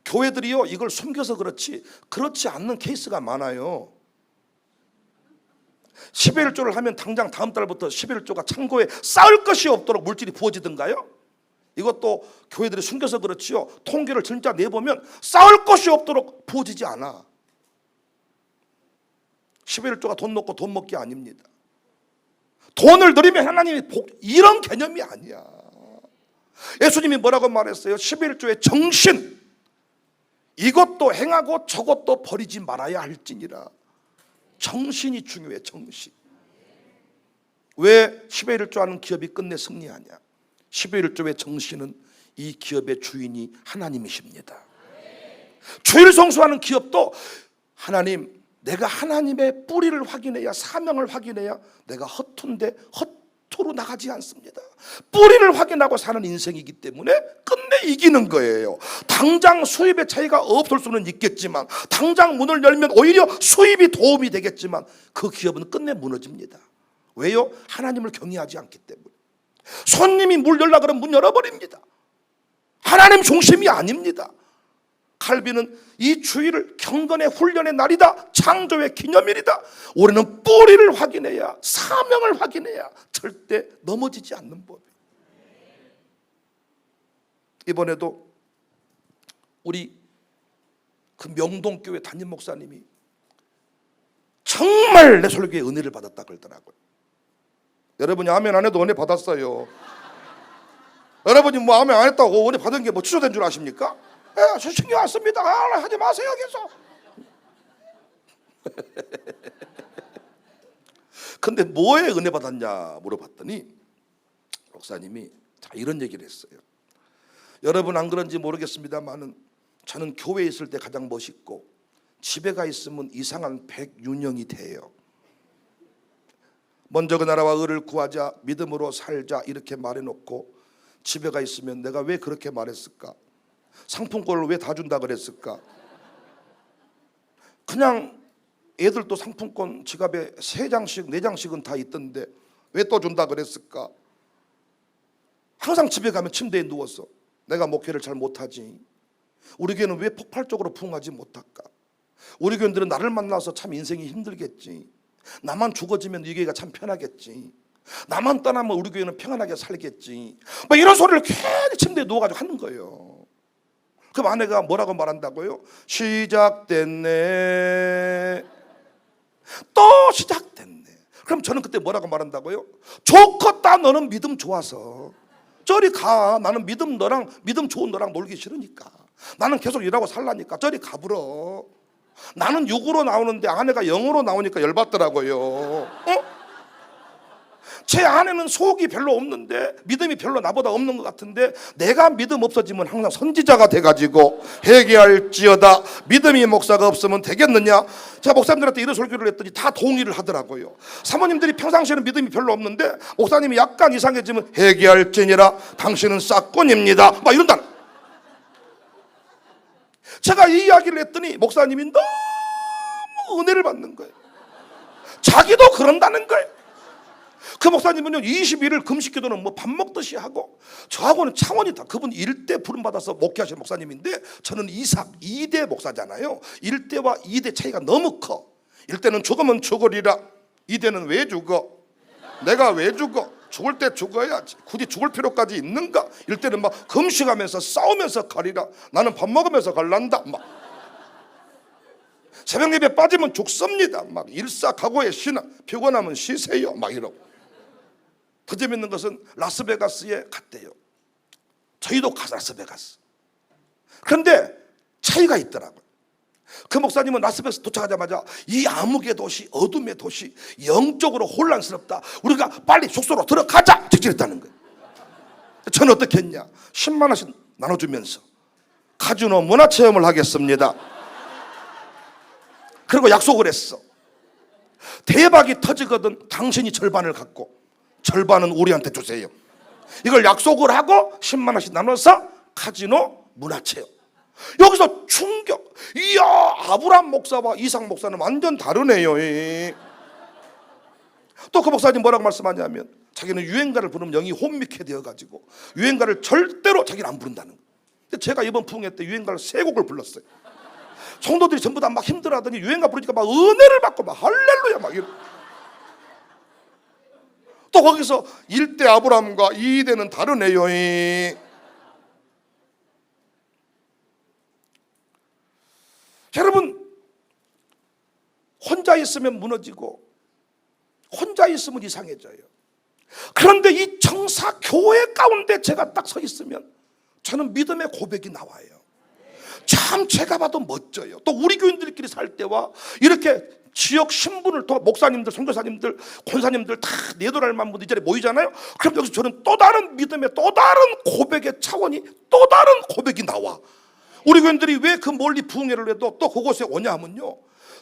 교회들이요, 이걸 숨겨서 그렇지 않는 케이스가 많아요. 11조를 하면 당장 다음 달부터 11조가 창고에 쌓을 것이 없도록 물질이 부어지던가요? 이것도 교회들이 숨겨서 그렇지요, 통계를 진짜 내보면 쌓을 것이 없도록 부어지지 않아. 11조가 돈 놓고 돈 먹기 아닙니다. 돈을 드리면 하나님이 이런 개념이 아니야. 예수님이 뭐라고 말했어요? 11조의 정신, 이것도 행하고 저것도 버리지 말아야 할지니라. 정신이 중요해. 정신. 왜 11조 하는 기업이 끝내 승리하냐? 11조의 정신은 이 기업의 주인이 하나님이십니다. 주일 성수하는 기업도 하나님, 내가 하나님의 뿌리를 확인해야, 사명을 확인해야 내가 허투인데 허투루 나가지 않습니다. 뿌리를 확인하고 사는 인생이기 때문에 끝내 이기는 거예요. 당장 수입의 차이가 없을 수는 있겠지만, 당장 문을 열면 오히려 수입이 도움이 되겠지만 그 기업은 끝내 무너집니다. 왜요? 하나님을 경외하지 않기 때문에. 손님이 문 열라 그러면 문 열어버립니다. 하나님 중심이 아닙니다. 칼빈은 이 주일을 경건의 훈련의 날이다, 창조의 기념일이다. 우리는 뿌리를 확인해야, 사명을 확인해야 절대 넘어지지 않는 법이에요. 이번에도 우리 그 명동교회 담임 목사님이 정말 내 설교에 은혜를 받았다 그러더라고요. 여러분이 아멘 안 해도 은혜 받았어요. 여러분이 뭐 아멘 안 했다고 은혜 받은 게 뭐 취소된 줄 아십니까? 예, 저 신경 안 씁니다. 하지 마세요 계속. 근데 뭐에 은혜 받았냐 물어봤더니 목사님이 이런 얘기를 했어요. 여러분 안 그런지 모르겠습니다만은 저는 교회에 있을 때 가장 멋있고 집에 가 있으면 이상한 백윤형이 돼요. 먼저 그 나라와 의를 구하자, 믿음으로 살자 이렇게 말해놓고 집에 가 있으면 내가 왜 그렇게 말했을까? 상품권을 왜 다 준다 그랬을까? 그냥 애들도 상품권 지갑에 3장씩 4장씩은 다 있던데 왜 또 준다 그랬을까? 항상 집에 가면 침대에 누워서 내가 목회를 잘 못하지, 우리 교회는 왜 폭발적으로 부흥하지 못할까, 우리 교인들은 나를 만나서 참 인생이 힘들겠지, 나만 죽어지면 이 교회가 참 편하겠지, 나만 떠나면 우리 교회는 평안하게 살겠지, 막 이런 소리를 괜히 침대에 누워가지고 하는 거예요. 그럼 아내가 뭐라고 말한다고요? 시작됐네. 또 시작됐네. 그럼 저는 그때 뭐라고 말한다고요? 좋겠다, 너는 믿음 좋아서 저리 가. 나는 믿음 좋은 너랑 놀기 싫으니까, 나는 계속 일하고 살라니까 저리 가불어. 나는 6으로 나오는데 아내가 0으로 나오니까 열받더라고요. 제 아내는 속이 별로 없는데 믿음이 별로 나보다 없는 것 같은데, 내가 믿음 없어지면 항상 선지자가 돼가지고 회개할지어다, 믿음이 목사가 없으면 되겠느냐. 제가 목사님들한테 이런 설교를 했더니 다 동의를 하더라고요. 사모님들이 평상시에는 믿음이 별로 없는데 목사님이 약간 이상해지면 회개할지니라, 당신은 싹꾼입니다, 막 이런다. 제가 이 이야기를 했더니 목사님이 너무 은혜를 받는 거예요. 자기도 그런다는 거예요. 그 목사님은요 20일을 금식기도는 뭐 밥 먹듯이 하고, 저하고는 차원이 다, 그분 1대 부름받아서 목회하시는 목사님인데 저는 2대 목사잖아요. 1대와 2대 차이가 너무 커. 1대는 죽으면 죽으리라, 2대는 왜 죽어? 내가 왜 죽어? 죽을 때 죽어야지, 굳이 죽을 필요까지 있는가? 1대는 막 금식하면서 싸우면서 가리라, 나는 밥 먹으면서 갈란다, 막 새벽 예배 빠지면 죽습니다, 막 일사각오의 신앙, 피곤하면 쉬세요, 막 이러고. 더 재밌는 것은 라스베가스에 갔대요. 저희도 가서 라스베가스. 그런데 차이가 있더라고요. 그 목사님은 라스베가스 도착하자마자 이 암흑의 도시, 어둠의 도시, 영적으로 혼란스럽다, 우리가 빨리 숙소로 들어가자 직진했다는 거예요. 저는 어떻게 했냐, 10만 원씩 나눠주면서 카지노 문화체험을 하겠습니다. 그리고 약속을 했어. 대박이 터지거든 당신이 절반을 갖고 절반은 우리한테 주세요. 이걸 약속을 하고 10만 원씩 나눠서 카지노 문화체험. 여기서 충격. 이야, 아브라함 목사와 이삭 목사는 완전 다르네요. 또 그 목사님 뭐라고 말씀하냐면, 자기는 유행가를 부르면 영이 혼미케 되어가지고 유행가를 절대로 자기는 안 부른다는 거예요. 제가 이번 부흥회 때 유행가를 3곡을 불렀어요. 성도들이 전부 다 막 힘들어하더니 유행가 부르니까 막 은혜를 받고 막 할렐루야 막 이러. 또 거기서 1대 아브라함과 2대는 다르네요. 여러분, 혼자 있으면 무너지고 혼자 있으면 이상해져요. 그런데 이 청사 교회 가운데 제가 딱 서 있으면 저는 믿음의 고백이 나와요. 참 제가 봐도 멋져요. 또 우리 교인들끼리 살 때와 이렇게 지역 신분을 통해 목사님들, 선교사님들, 권사님들 다 네도랄만 분들 이 자리에 모이잖아요. 그럼 여기서 저는 또 다른 믿음의 또 다른 고백의 차원이, 또 다른 고백이 나와. 우리 교인들이 왜 그 멀리 부흥회를 해도 또 그곳에 오냐 하면요,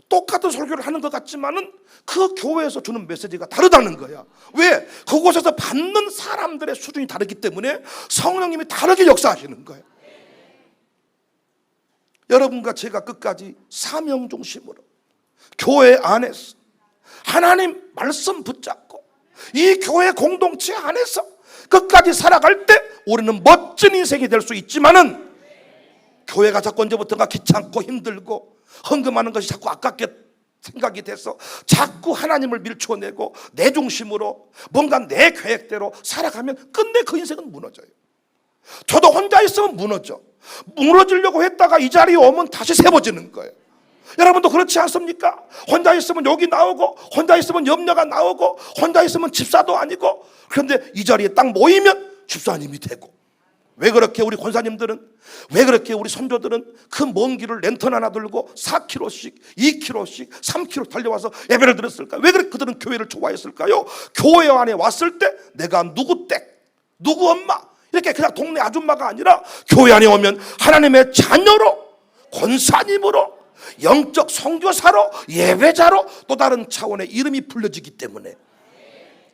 똑같은 설교를 하는 것 같지만은 그 교회에서 주는 메시지가 다르다는 거야. 왜? 그곳에서 받는 사람들의 수준이 다르기 때문에 성령님이 다르게 역사하시는 거예요. 여러분과 제가 끝까지 사명 중심으로 교회 안에서 하나님 말씀 붙잡고 이 교회 공동체 안에서 끝까지 살아갈 때 우리는 멋진 인생이 될 수 있지만은, 교회가 자꾸 언제부턴가 귀찮고 힘들고 헌금하는 것이 자꾸 아깝게 생각이 돼서 자꾸 하나님을 밀쳐내고 내 중심으로 뭔가 내 계획대로 살아가면 끝내 그 인생은 무너져요. 저도 혼자 있으면 무너지려고 했다가 이 자리에 오면 다시 세워지는 거예요. 여러분도 그렇지 않습니까? 혼자 있으면 욕이 나오고, 혼자 있으면 염려가 나오고, 혼자 있으면 집사도 아니고, 그런데 이 자리에 딱 모이면 집사님이 되고. 왜 그렇게 우리 권사님들은, 왜 그렇게 우리 선조들은 그 먼 길을 랜턴 하나 들고 4km씩, 2km씩, 3km 달려와서 예배를 드렸을까요? 왜 그렇게 그들은 교회를 좋아했을까요? 교회 안에 왔을 때 내가 누구 댁, 누구 엄마, 이렇게 그냥 동네 아줌마가 아니라 교회 안에 오면 하나님의 자녀로, 권사님으로, 영적 선교사로, 예배자로 또 다른 차원의 이름이 불려지기 때문에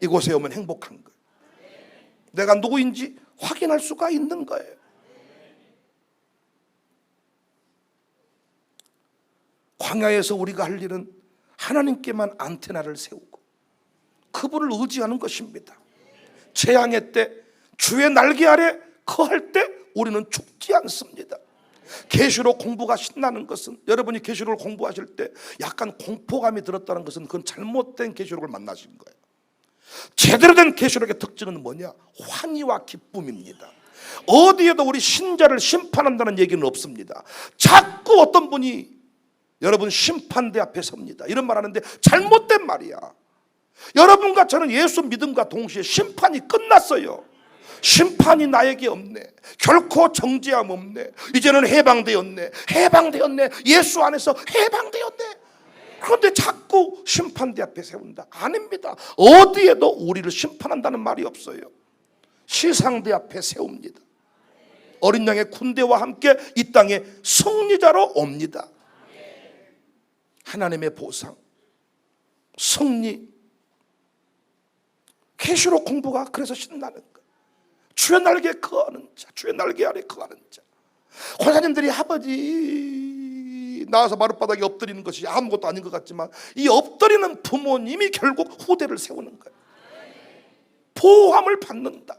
이곳에 오면 행복한 거예요. 내가 누구인지 확인할 수가 있는 거예요. 광야에서 우리가 할 일은 하나님께만 안테나를 세우고 그분을 의지하는 것입니다. 재앙의 때 주의 날개 아래 거할 때 우리는 죽지 않습니다. 계시록 공부가 신나는 것은, 여러분이 계시록을 공부하실 때 약간 공포감이 들었다는 것은 그건 잘못된 계시록을 만나신 거예요. 제대로 된 계시록의 특징은 뭐냐? 환희와 기쁨입니다. 어디에도 우리 신자를 심판한다는 얘기는 없습니다. 자꾸 어떤 분이 여러분 심판대 앞에 섭니다, 이런 말 하는데 잘못된 말이야. 여러분과 저는 예수 믿음과 동시에 심판이 끝났어요. 심판이 나에게 없네. 결코 정죄함 없네. 이제는 해방되었네. 해방되었네. 예수 안에서 해방되었네. 그런데 자꾸 심판대 앞에 세운다. 아닙니다. 어디에도 우리를 심판한다는 말이 없어요. 시상대 앞에 세웁니다. 어린 양의 군대와 함께 이 땅에 승리자로 옵니다. 하나님의 보상, 승리, 계시록 공부가 그래서 신나는 거예요. 주의 날개에 거하는 자, 주의 날개 아래 거하는 자. 권사님들이 아버지 나와서 마룻바닥에 엎드리는 것이 아무것도 아닌 것 같지만 이 엎드리는 부모님이 결국 후대를 세우는 거예요. 보호함을 받는다,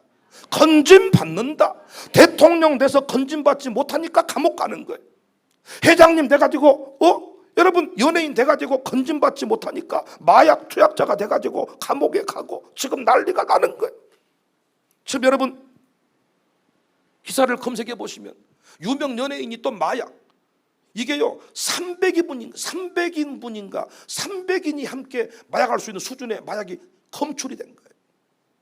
건진 받는다. 대통령 돼서 건진 받지 못하니까 감옥 가는 거예요. 회장님 돼가지고 여러분 연예인 돼가지고 건진 받지 못하니까 마약 투약자가 돼가지고 감옥에 가고 지금 난리가 나는 거예요. 지금 여러분 기사를 검색해 보시면 유명 연예인이 또 마약, 이게요 300인분인가 300인이 함께 마약할 수 있는 수준의 마약이 검출이 된 거예요.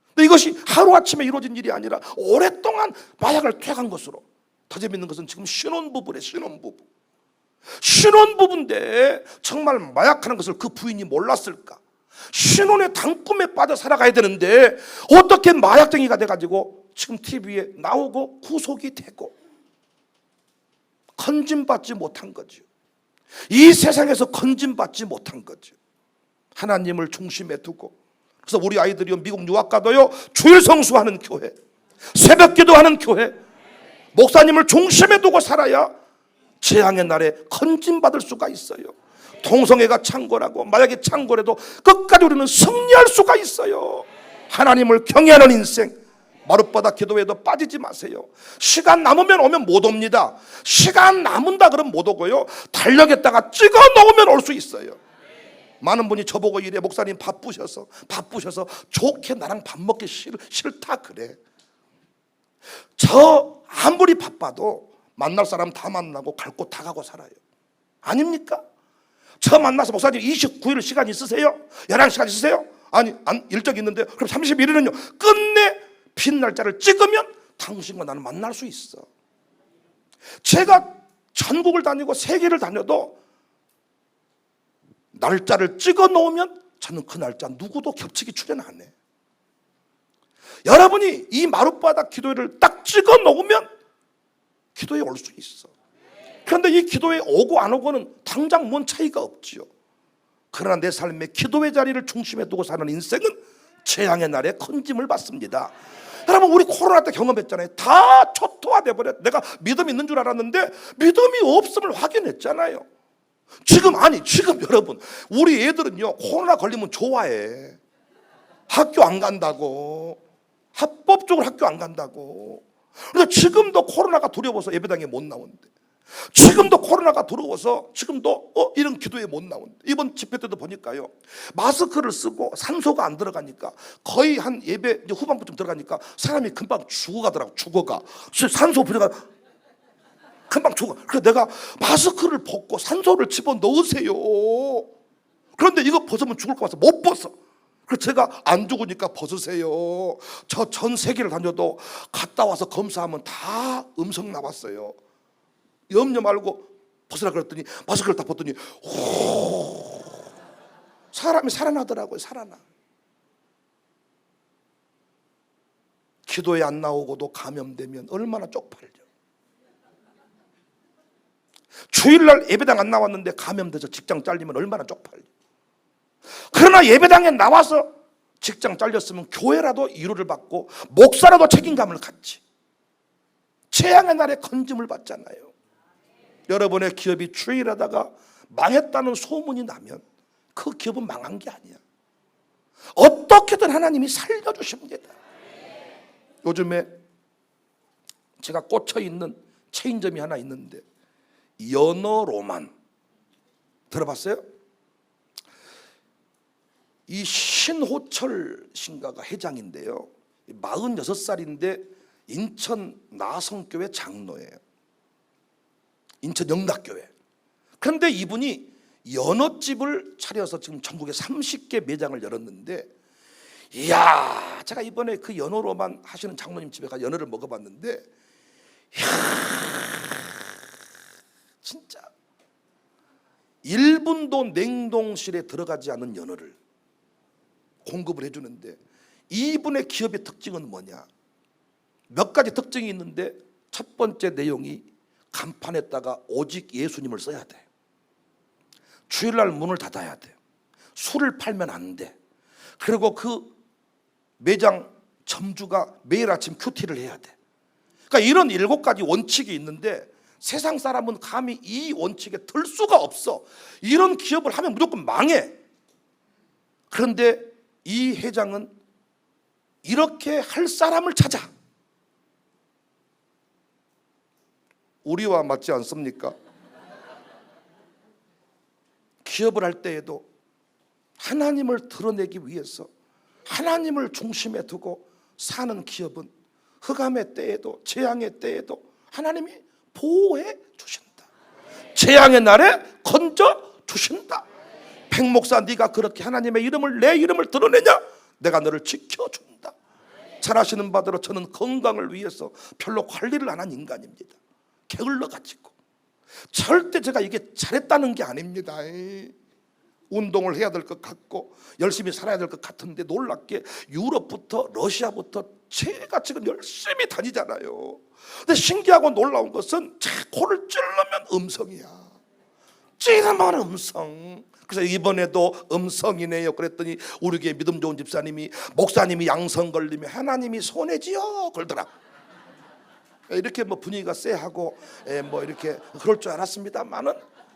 근데 이것이 하루아침에 이루어진 일이 아니라 오랫동안 마약을 퇴한 것으로. 더 재밌는 것은 지금 신혼부부래. 신혼부부인데 정말 마약하는 것을 그 부인이 몰랐을까? 신혼의 단꿈에 빠져 살아가야 되는데 어떻게 마약쟁이가 돼가지고 지금 TV에 나오고 구속이 되고 건진받지 못한 거죠. 이 세상에서 건진받지 못한 거죠. 하나님을 중심에 두고. 그래서 우리 아이들이요 미국 유학 가도요 주일 성수하는 교회, 새벽 기도하는 교회, 목사님을 중심에 두고 살아야 재앙의 날에 건진받을 수가 있어요. 동성애가 창궐하고 마약이 창궐해도 끝까지 우리는 승리할 수가 있어요. 하나님을 경외하는 인생, 마룻바닥 기도에도 빠지지 마세요. 시간 남으면 오면 못 옵니다. 시간 남은다 그러면 못 오고요, 달력에다가 찍어 놓으면 올 수 있어요. 많은 분이 저보고 이래, 목사님 바쁘셔서 좋게 나랑 밥 먹기 싫다 그래. 저 아무리 바빠도 만날 사람 다 만나고 갈 곳 다 가고 살아요. 아닙니까? 저 만나서 목사님 29일 시간 있으세요? 11시간 있으세요? 아니 일정이 있는데 그럼 31일은요? 끝내 빈 날짜를 찍으면 당신과 나는 만날 수 있어. 제가 전국을 다니고 세계를 다녀도 날짜를 찍어 놓으면 저는 그 날짜 누구도 겹치기 출연 안 해. 여러분이 이 마룻바닥 기도회를 딱 찍어 놓으면 기도에 올 수 있어. 그런데 이 기도에 오고 안 오고는 당장 뭔 차이가 없지요. 그러나 내 삶의 기도의 자리를 중심에 두고 사는 인생은 재앙의 날에 건짐을 받습니다. 여러분 우리 코로나 때 경험했잖아요. 다 초토화돼 버렸. 내가 믿음 있는 줄 알았는데 믿음이 없음을 확인했잖아요. 지금 여러분 우리 애들은요 코로나 걸리면 좋아해. 학교 안 간다고, 합법적으로 학교 안 간다고. 그런데 지금도 코로나가 두려워서 예배당에 못 나온대. 지금도 코로나가 두려워서 지금도 이런 기도에 못 나온대. 이번 집회 때도 보니까요 마스크를 쓰고 산소가 안 들어가니까 거의 한 예배 이제 후반부쯤 들어가니까 사람이 금방 죽어가더라고. 산소 부족가 금방 죽어. 그래서 내가 마스크를 벗고 산소를 집어 넣으세요. 그런데 이거 벗으면 죽을 것 같아서 못 벗어. 그래서 제가 안 죽으니까 벗으세요. 저 전 세계를 다녀도 갔다 와서 검사하면 다 음성 나왔어요. 염려 말고 벗으라 그랬더니 마스크를 딱 벗더니 사람이 살아나더라고요. 살아나. 기도에 안 나오고도 감염되면 얼마나 쪽팔려. 주일날 예배당 안 나왔는데 감염돼서 직장 잘리면 얼마나 쪽팔려. 그러나 예배당에 나와서 직장 잘렸으면 교회라도 위로를 받고 목사라도 책임감을 갖지. 재앙의 날에 건짐을 받잖아요. 여러분의 기업이 주일하다가 망했다는 소문이 나면 그 기업은 망한 게 아니야. 어떻게든 하나님이 살려주십니다. 요즘에 제가 꽂혀 있는 체인점이 하나 있는데 연어로만 들어봤어요? 이 신호철 신가가 회장인데요, 46살인데 인천 나성교회 장로예요. 인천 영락교회. 그런데 이분이 연어집을 차려서 지금 전국에 30개 매장을 열었는데, 이야, 제가 이번에 그 연어로만 하시는 장로님 집에 가 연어를 먹어봤는데, 이야, 진짜 1분도 냉동실에 들어가지 않은 연어를 공급을 해주는데, 이분의 기업의 특징은 뭐냐? 몇 가지 특징이 있는데, 첫 번째 내용이 간판에다가 오직 예수님을 써야 돼. 주일날 문을 닫아야 돼. 술을 팔면 안 돼. 그리고 그 매장 점주가 매일 아침 큐티를 해야 돼. 그러니까 이런 7가지 원칙이 있는데 세상 사람은 감히 이 원칙에 들 수가 없어. 이런 기업을 하면 무조건 망해. 그런데 이 회장은 이렇게 할 사람을 찾아. 우리와 맞지 않습니까? 기업을 할 때에도 하나님을 드러내기 위해서 하나님을 중심에 두고 사는 기업은 흑암의 때에도 재앙의 때에도 하나님이 보호해 주신다. 재앙의 날에 건져 주신다. 백목사, 네가 그렇게 하나님의 이름을, 내 이름을 드러내냐? 내가 너를 지켜준다. 잘하시는 바대로 저는 건강을 위해서 별로 관리를 안 한 인간입니다. 게을러가지고 절대 제가 이게 잘했다는 게 아닙니다. 운동을 해야 될 것 같고 열심히 살아야 될 것 같은데, 놀랍게 유럽부터 러시아부터 제가 지금 열심히 다니잖아요. 근데 신기하고 놀라운 것은 코를 찌르면 음성이야. 찌르면 음성. 그래서 이번에도 음성이네요. 그랬더니 우리 교회 믿음 좋은 집사님이, 목사님이 양성 걸리면 하나님이 손해지요 걸더라. 이렇게 뭐 분위기가 쎄하고 뭐 이렇게 그럴 줄 알았습니다만은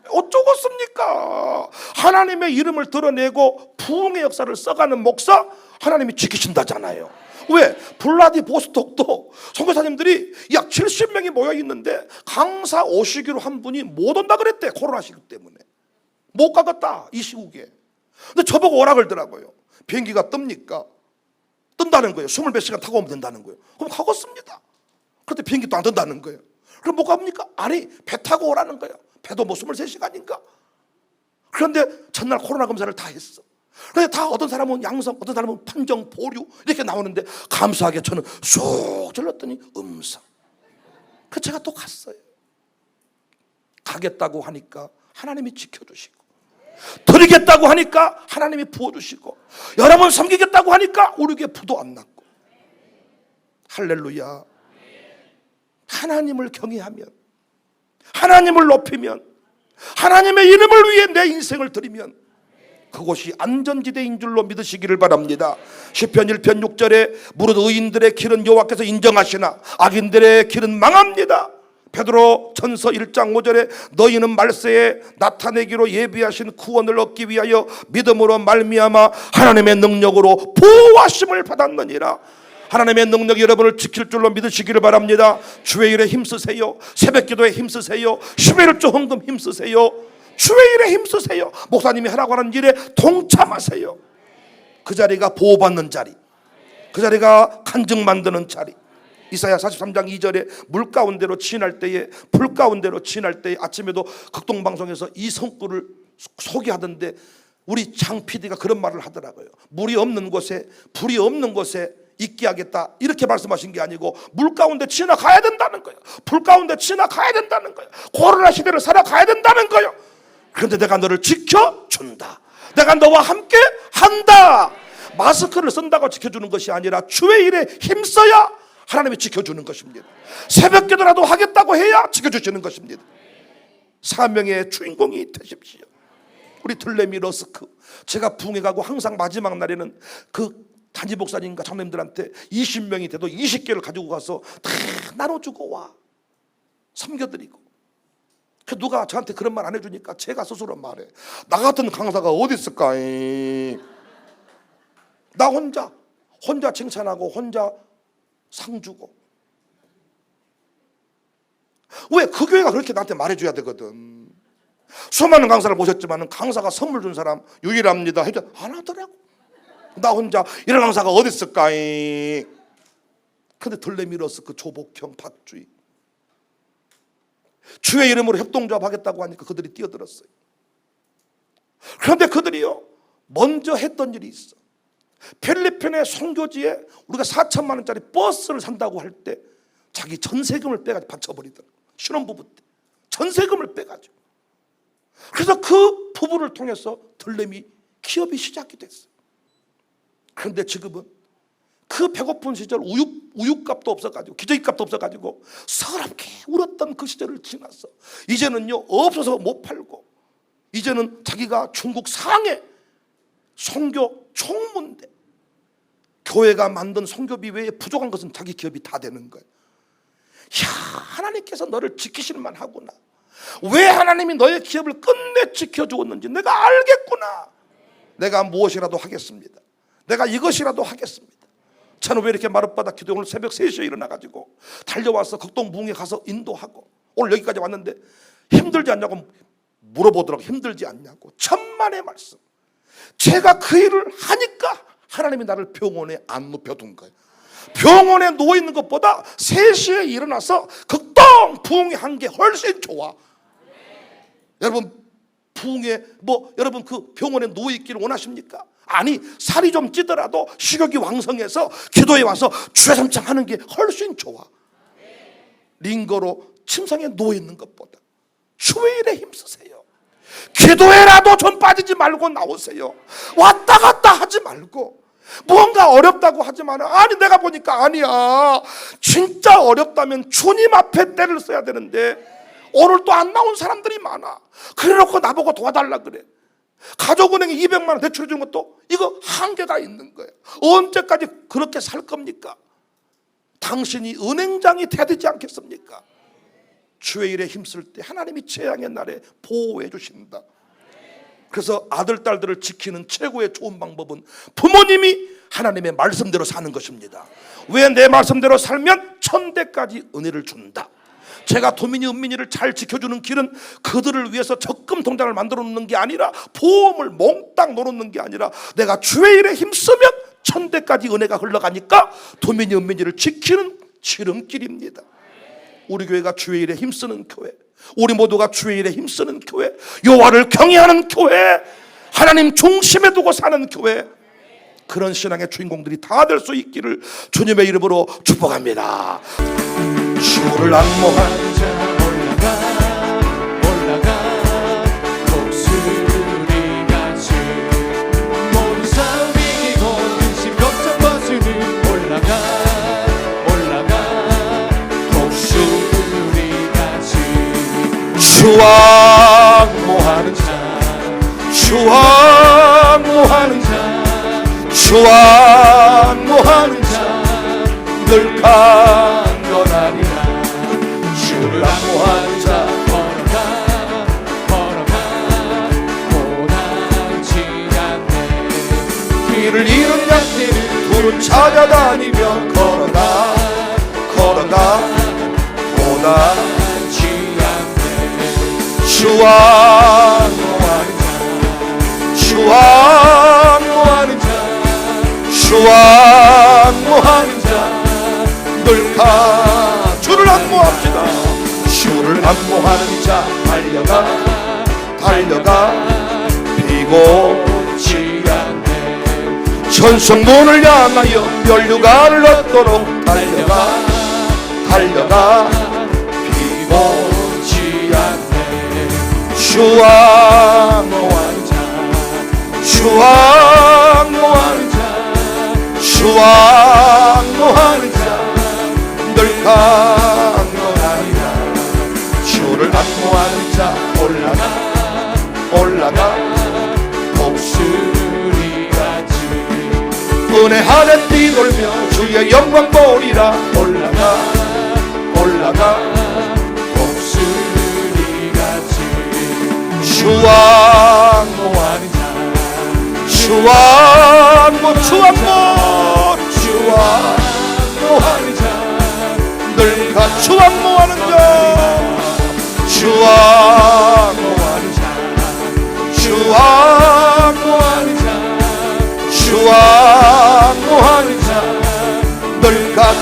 어쩌겠습니까? 하나님의 이름을 드러내고 부흥의 역사를 써가는 목사, 하나님이 지키신다잖아요. 왜? 블라디보스톡도 선교사님들이 약 70명이 모여 있는데 강사 오시기로 한 분이 못 온다 그랬대. 코로나 시기 때문에 못 가겠다, 이 시국에. 근데 저보고 오라 그러더라고요. 비행기가 뜹니까? 뜬다는 거예요. 20몇 시간 타고 오면 된다는 거예요. 그럼 가겠습니다. 그런데 비행기도 안 뜬다는 거예요. 그럼 못 갑니까? 아니, 배 타고 오라는 거예요. 배도 뭐 23시간인가? 그런데 전날 코로나 검사를 다 했어. 그런데 다 어떤 사람은 양성, 어떤 사람은 판정, 보류 이렇게 나오는데, 감사하게 저는 쑥 질렀더니 음성. 그래서 제가 또 갔어요. 가겠다고 하니까 하나님이 지켜주시고, 드리겠다고 하니까 하나님이 부어주시고, 여러분 섬기겠다고 하니까 우리 교회 부도 안 났고. 할렐루야. 하나님을 경외하면, 하나님을 높이면, 하나님의 이름을 위해 내 인생을 드리면 그곳이 안전지대인 줄로 믿으시기를 바랍니다. 시편 1편 6절에 무릇 의인들의 길은 여호와께서 인정하시나 악인들의 길은 망합니다. 베드로 전서 1장 5절에 너희는 말세에 나타내기로 예비하신 구원을 얻기 위하여 믿음으로 말미암아 하나님의 능력으로 보호하심을 받았느니라. 하나님의 능력이 여러분을 지킬 줄로 믿으시기를 바랍니다. 주의 일에 힘쓰세요. 새벽기도에 힘쓰세요. 11조 헌금 힘쓰세요. 주의 일에 힘쓰세요. 목사님이 하라고 하는 일에 동참하세요. 그 자리가 보호받는 자리, 그 자리가 간증 만드는 자리. 이사야 43장 2절에 물 가운데로 지날 때에, 불 가운데로 지날 때에, 아침에도 극동방송에서 이 성구를 소개하던데 우리 장 PD가 그런 말을 하더라고요. 물이 없는 곳에, 불이 없는 곳에 있게 하겠다, 이렇게 말씀하신 게 아니고 물 가운데 지나가야 된다는 거예요. 불 가운데 지나가야 된다는 거예요. 코로나 시대를 살아가야 된다는 거예요. 그런데 내가 너를 지켜준다. 내가 너와 함께 한다. 마스크를 쓴다고 지켜주는 것이 아니라 주의 일에 힘써야 하나님이 지켜주는 것입니다. 새벽 기도라도 하겠다고 해야 지켜주시는 것입니다. 사명의 주인공이 되십시오. 우리 들레미 러스크, 제가 부흥회 가고 항상 마지막 날에는 그 단지 목사님과 장로님들한테 20명이 돼도 20개를 가지고 가서 다 나눠주고 와, 섬겨드리고. 그 누가 저한테 그런 말 안 해주니까 제가 스스로 말해. 나 같은 강사가 어디 있을까? 나 혼자 칭찬하고 혼자 상 주고. 왜? 그 교회가 그렇게 나한테 말해줘야 되거든. 수많은 강사를 모셨지만 강사가 선물 준 사람 유일합니다 해도 안 하더라고. 나 혼자 이런 강사가 어디 있을까이. 근데 들레미러스 그 조복형 박주희 주의 이름으로 협동조합 하겠다고 하니까 그들이 뛰어들었어요. 그런데 그들이요 먼저 했던 일이 있어. 필리핀의 선교지에 우리가 4천만 원짜리 버스를 산다고 할 때 자기 전세금을 빼가지고 바쳐버리더라고. 신혼부부 때 전세금을 빼가지고. 그래서 그 부부를 통해서 들레미 기업이 시작이 됐어요. 그런데 지금은 그 배고픈 시절 우유값도 없어가지고 기저귀값도 없어가지고 서럽게 울었던 그 시절을 지나서 이제는요 없어서 못 팔고 이제는 자기가 중국 상해 선교 총무인데 교회가 만든 선교비 외에 부족한 것은 자기 기업이 다 되는 거예요. 야, 하나님께서 너를 지키실만 하구나. 왜 하나님이 너의 기업을 끝내 지켜주었는지 내가 알겠구나. 내가 무엇이라도 하겠습니다. 내가 이것이라도 하겠습니다. 저는 왜 이렇게 마룻바닥 기도에 오늘 새벽 3시에 일어나가지고 달려와서 극동부흥에 가서 인도하고 오늘 여기까지 왔는데 힘들지 않냐고 물어보더라고. 힘들지 않냐고. 천만의 말씀. 제가 그 일을 하니까 하나님이 나를 병원에 안 눕혀둔 거예요. 병원에 누워있는 것보다 3시에 일어나서 극동부흥회 한 게 훨씬 좋아. 여러분 부흥회 여러분 그 병원에 누워있기를 원하십니까? 아니 살이 좀 찌더라도 식욕이 왕성해서 기도에 와서 주의 삼창 하는 게 훨씬 좋아. 링거로 침상에 누워있는 것보다 주의 일에 힘쓰세요. 기도에라도 좀 빠지지 말고 나오세요. 왔다 갔다 하지 말고. 뭔가 어렵다고 하지만 아니 내가 보니까 아니야. 진짜 어렵다면 주님 앞에 때를 써야 되는데 오늘 또 안 나온 사람들이 많아. 그래놓고 나보고 도와달라 그래. 가족은행에 200만 원 대출해 주는 것도 이거 한계가 있는 거예요. 언제까지 그렇게 살 겁니까? 당신이 은행장이 돼야 되지 않겠습니까? 주의 일에 힘쓸 때 하나님이 재앙의 날에 보호해 주신다. 그래서 아들, 딸들을 지키는 최고의 좋은 방법은 부모님이 하나님의 말씀대로 사는 것입니다. 왜 내 말씀대로 살면 천대까지 은혜를 준다. 제가 도민이 은민이를 잘 지켜주는 길은 그들을 위해서 적금 통장을 만들어 놓는 게 아니라 보험을 몽땅 넣어놓는 게 아니라 내가 주의 일에 힘쓰면 천대까지 은혜가 흘러가니까 도민이 은민이를 지키는 지름길입니다. 우리 교회가 주의 일에 힘쓰는 교회, 우리 모두가 주의 일에 힘쓰는 교회, 여호와를 경외하는 교회, 하나님 중심에 두고 사는 교회, 그런 신앙의 주인공들이 다 될 수 있기를 주님의 이름으로 축복합니다. 주를 안모하는 자 올라가 독수리같이 모든 싸움 이기고 근심 걱정 벗으니 올라가 독수리같이 주와 모하는 자 주와 모하는 자 주와 모하는 자 늘 강건하리라. 주를 안모하는 자 걸어가 고단치 않네. 길을 잃은 양떼를 두루 찾아다니며 걸어가 고단치 않네. 주와 모하는 자 주와 모하는 자 주와 모하는 자 늘 주를 안모합시다. 주를 안모하는 자 달려가 비고치 않네. 천성문을 향하여 면류관을 얻도록 달려가 비고치 않네. 주와 모하는 자 주와 모하는 자 주와 모하는 자 늘 강건하리라. 주를 안모하는 자 올라가 독수리같이 은혜 하늘 뛰돌며 주의 영광 보리라. 올라가 독수리같이 주와 모하는 자 주와 모하는 자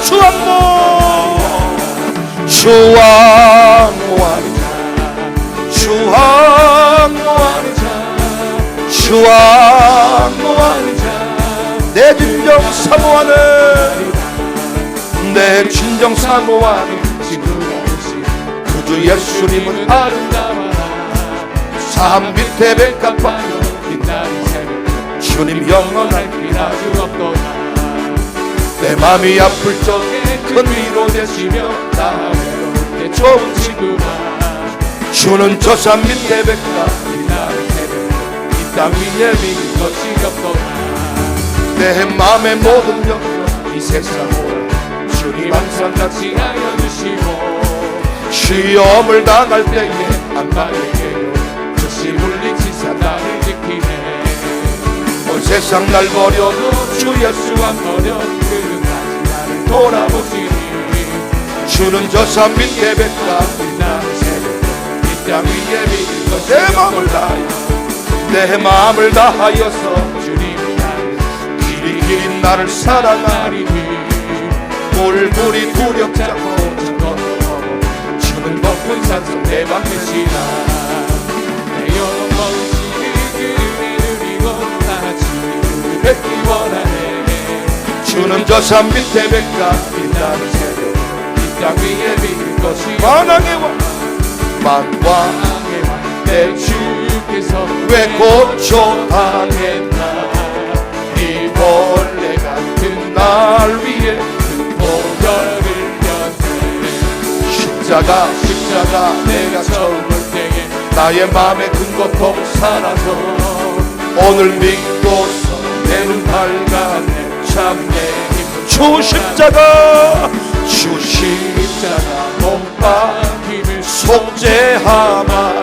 주왕모 주왕모하리자 주왕모하리자 주왕모하리자 내 진정 사모하는 내 진정 사모하는 구주 예수님은 아름다워라 삶 밑에 백합화요 빛나는 새벽 주님 영원할 길 아주 없도다 내 맘이 아플 적에 큰 위로 되시며 나 외로울 때 좋은 친구가 주는 저 산 밑에 백합 빛나는 새벽 이 땅 위에 믿는 것이 없도다 내 맘의 모든 영역 이 세상을 주님 항상 같이 하여 주시고 시험을 당할 때에 안마에게요 즉시 물리치사 나를 지키네 온 세상 날 버려도 주 예수 안 버려 끝까지 나를 돌아보시니 주는 저 산 밑에 백합 빛나는 새벽 이 땅 위에 믿는 것 내 마음을 다하여서 주님이 나를 길이 나를 사랑하리니 물불이 두렵지 않고 주는 높은 산성 내 방 되시나 내 영광을 그를 누리고 같이 뵙기 원하네 주는 저 산 밑에 백합 빛나는 새벽 이 땅 위에 믿는 것이 만왕의 왕 만왕의 왕 내 주께서 왜 고초하겠나 이 벌레 같은 날 위에 보혈을 견뎌 십자가 내가 처음 볼 때에 나의 맘에 큰 고통 사라져 오늘 믿고서 내 눈 밝았네 참 내 힘은 주 십자가 못 박힘을 속죄하마